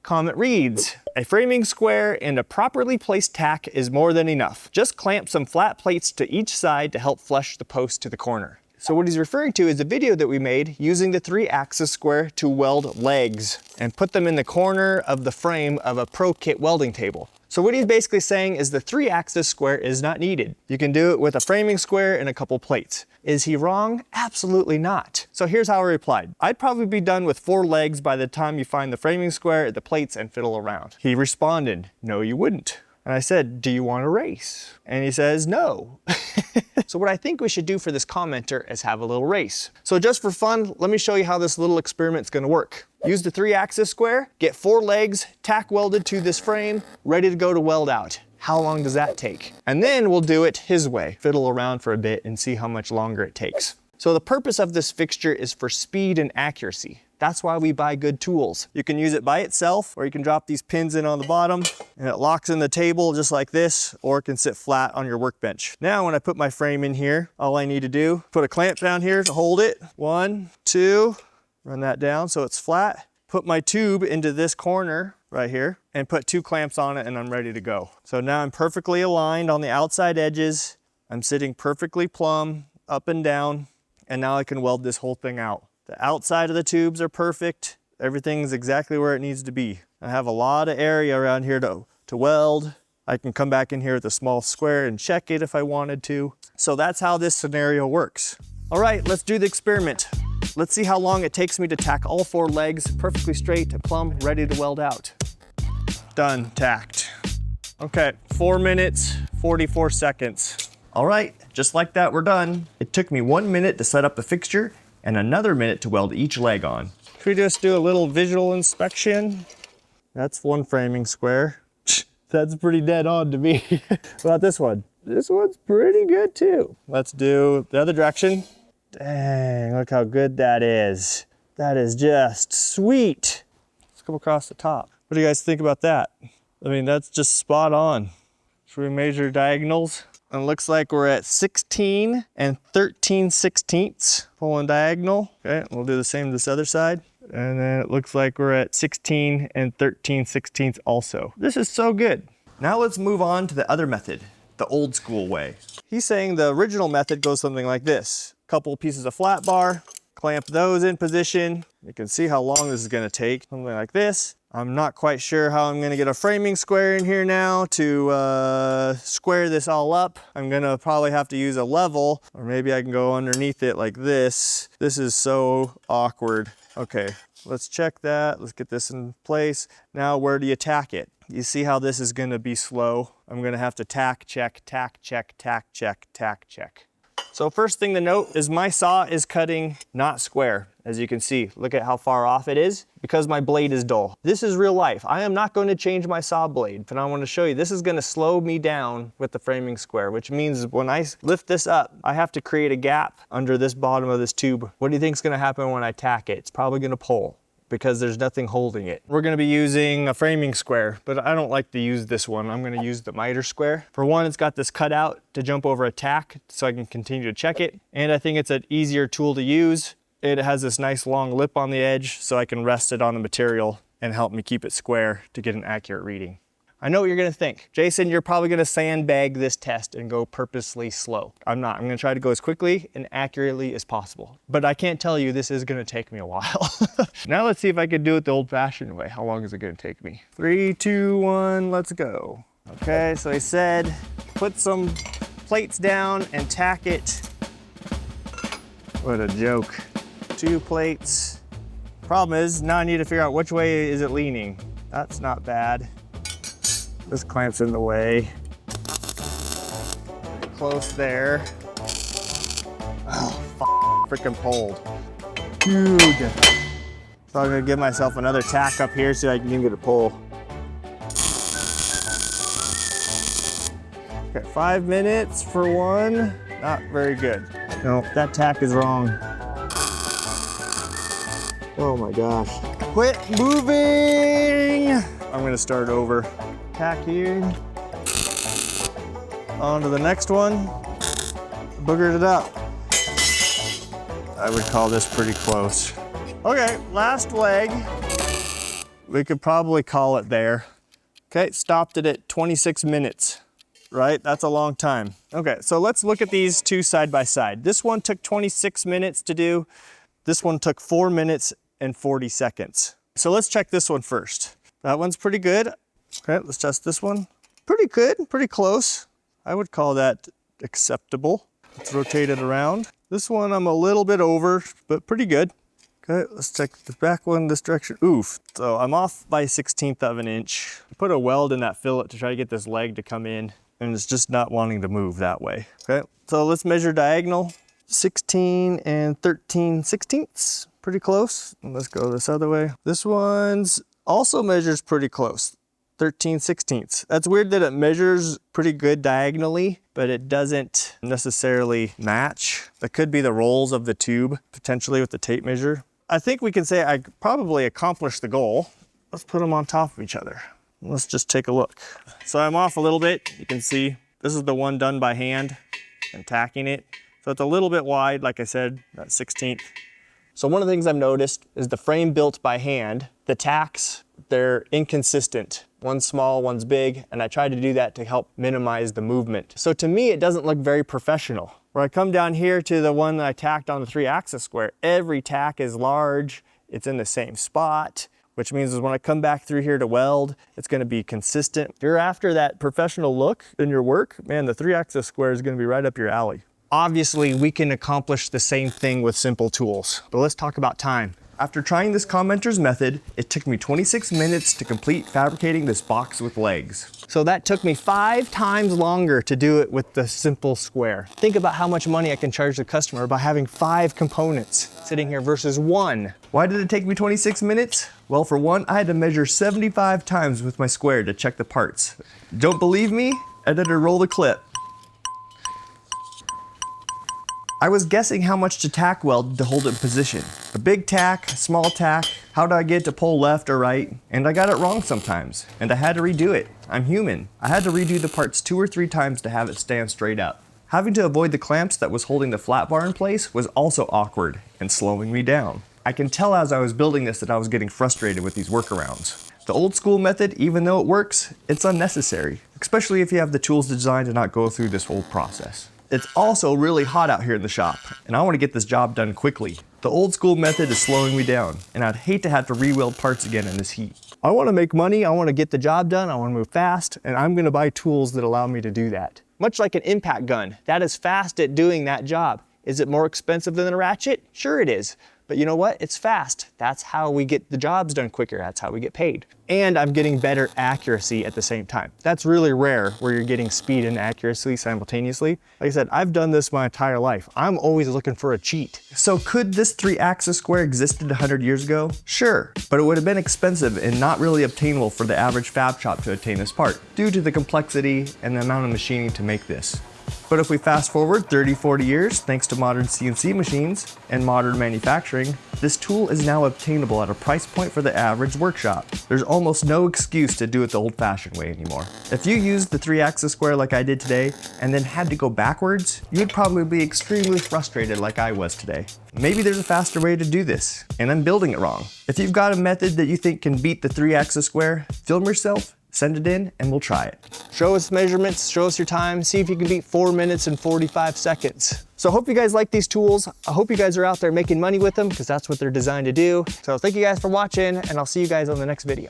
comment reads, a framing square and a properly placed tack is more than enough. Just clamp some flat plates to each side to help flush the post to the corner. So what he's referring to is a video that we made using the 3-axis square to weld legs and put them in the corner of the frame of a Pro Kit welding table. So what he's basically saying is the 3-axis square is not needed. You can do it with a framing square and a couple plates. Is he wrong? Absolutely not. So here's how I replied. I'd probably be done with 4 legs by the time you find the framing square, the plates, and fiddle around. He responded, no, you wouldn't. And I said, do you want to race? And he says, no. So what I think we should do for this commenter is have a little race. So just for fun, let me show you how this little experiment's gonna work. Use the 3-axis square, get 4 legs, tack welded to this frame, ready to go to weld out. How long does that take? And then we'll do it his way. Fiddle around for a bit and see how much longer it takes. So the purpose of this fixture is for speed and accuracy. That's why we buy good tools. You can use it by itself, or you can drop these pins in on the bottom and it locks in the table just like this, or it can sit flat on your workbench. Now when I put my frame in here, all I need to do, put a clamp down here to hold it. 1, 2, run that down so it's flat. Put my tube into this corner right here and put 2 clamps on it and I'm ready to go. So now I'm perfectly aligned on the outside edges. I'm sitting perfectly plumb, up and down, and now I can weld this whole thing out. The outside of the tubes are perfect. Everything's exactly where it needs to be. I have a lot of area around here to weld. I can come back in here with a small square and check it if I wanted to. So that's how this scenario works. All right, let's do the experiment. Let's see how long it takes me to tack all 4 legs perfectly straight and plumb, ready to weld out. Done, tacked. Okay, 4 minutes, 44 seconds. All right, just like that, we're done. It took me 1 minute to set up the fixture and another minute to weld each leg on. Should we just do a little visual inspection? That's 1 framing square. That's pretty dead on to me. What about this one? This one's pretty good too. Let's do the other direction. Dang, look how good that is. That is just sweet. Let's come across the top. What do you guys think about that? I mean, that's just spot on. Should we measure diagonals? And it looks like we're at 16 and 13/16 pulling diagonal. Okay, we'll do the same this other side. And then it looks like we're at 16 and 13/16 also. This is so good. Now let's move on to the other method, the old school way. He's saying the original method goes something like this. Couple pieces of flat bar, clamp those in position. You can see how long this is gonna take, something like this. I'm not quite sure how I'm gonna get a framing square in here now to square this all up. I'm gonna probably have to use a level, or maybe I can go underneath it like this. This is so awkward. Okay, let's check that. Let's get this in place. Now, where do you tack it? You see how this is gonna be slow? I'm gonna have to tack, check, tack, check, tack, check, tack, check. So first thing to note is my saw is cutting not square. As you can see, look at how far off it is because my blade is dull. This is real life. I am not going to change my saw blade, but I want to show you this is going to slow me down with the framing square, which means when I lift this up, I have to create a gap under this bottom of this tube. What do you think is going to happen when I tack it? It's probably going to pull, because there's nothing holding it. We're gonna be using a framing square, but I don't like to use this one. I'm gonna use the miter square. For one, it's got this cutout to jump over a tack so I can continue to check it. And I think it's an easier tool to use. It has this nice long lip on the edge so I can rest it on the material and help me keep it square to get an accurate reading. I know what you're gonna think. Jason, you're probably gonna sandbag this test and go purposely slow. I'm not. I'm gonna try to go as quickly and accurately as possible. But I can't tell you this is gonna take me a while. Now let's see if I can do it the old-fashioned way. How long is it gonna take me? 3, 2, 1, let's go. Okay, so he said, put some plates down and tack it. What a joke. 2 plates. Problem is, now I need to figure out which way is it leaning. That's not bad. This clamp's in the way. Close there. Oh, freaking pulled. Dude. So I'm gonna give myself another tack up here so I can even get a pull. Okay, 5 minutes for one. Not very good. No, that tack is wrong. Oh my gosh. Quit moving! I'm gonna start over. Tack here. On to the next one. Boogered it up. I would call this pretty close. Okay, last leg. we could probably call it there. Okay, stopped it at 26 minutes, right? That's a long time. Okay, so let's look at these two side by side. This one took 26 minutes to do. This one took 4 minutes and 40 seconds. So let's check this one first. That one's pretty good. Okay, let's test this one. Pretty good, pretty close. I would call that acceptable. Let's rotate it around. This one I'm a little bit over, but pretty good. Okay, let's check the back one this direction. Oof, so I'm off by 1/16 of an inch. I put a weld in that fillet to try to get this leg to come in, and it's just not wanting to move that way. Okay, so let's measure diagonal. 16 and 13/16, pretty close. And let's go this other way. This one's also measures pretty close. 13/16. That's weird that it measures pretty good diagonally, but it doesn't necessarily match. That could be the rolls of the tube, potentially with the tape measure. I think we can say I probably accomplished the goal. Let's put them on top of each other. Let's just take a look. So I'm off a little bit. You can see this is the one done by hand and tacking it. So it's a little bit wide, like I said, that 16th. So one of the things I've noticed is the frame built by hand, the tacks, they're inconsistent. One's small, one's big, and I try to do that to help minimize the movement. So to me, it doesn't look very professional. Where I come down here to the one that I tacked on the 3-axis square, every tack is large, it's in the same spot, which means is when I come back through here to weld, it's gonna be consistent. If you're after that professional look in your work, man, the 3-axis square is gonna be right up your alley. Obviously, we can accomplish the same thing with simple tools, but let's talk about time. After trying this commenter's method, it took me 26 minutes to complete fabricating this box with legs. So that took me 5 times longer to do it with the simple square. Think about how much money I can charge the customer by having 5 components sitting here versus 1. Why did it take me 26 minutes? Well, for one, I had to measure 75 times with my square to check the parts. Don't believe me? Editor, roll the clip. I was guessing how much to tack weld to hold it in position. A big tack, a small tack, how do I get it to pull left or right? And I got it wrong sometimes, and I had to redo it. I'm human. I had to redo the parts 2 or 3 times to have it stand straight up. Having to avoid the clamps that was holding the flat bar in place was also awkward and slowing me down. I can tell as I was building this that I was getting frustrated with these workarounds. The old school method, even though it works, it's unnecessary, especially if you have the tools designed to not go through this whole process. It's also really hot out here in the shop, and I want to get this job done quickly. The old school method is slowing me down, and I'd hate to have to re-weld parts again in this heat. I want to make money, I want to get the job done, I want to move fast, and I'm going to buy tools that allow me to do that. Much like an impact gun, that is fast at doing that job. Is it more expensive than a ratchet? Sure it is. But you know what? It's fast. That's how we get the jobs done quicker. That's how we get paid. And I'm getting better accuracy at the same time. That's really rare where you're getting speed and accuracy simultaneously. Like I said, I've done this my entire life. I'm always looking for a cheat. So could this 3-axis square existed 100 years ago? Sure, but it would have been expensive and not really obtainable for the average fab shop to obtain this part due to the complexity and the amount of machining to make this. But if we fast forward 30, 40 years, thanks to modern CNC machines and modern manufacturing, this tool is now obtainable at a price point for the average workshop. There's almost no excuse to do it the old-fashioned way anymore. If you used the 3-axis square like I did today, and then had to go backwards, you'd probably be extremely frustrated like I was today. Maybe there's a faster way to do this, and I'm building it wrong. If you've got a method that you think can beat the 3-axis square, film yourself, send it in, and we'll try it. Show us measurements, show us your time, see if you can beat 4 minutes and 45 seconds. So I hope you guys like these tools. I hope you guys are out there making money with them because that's what they're designed to do. So thank you guys for watching, and I'll see you guys on the next video.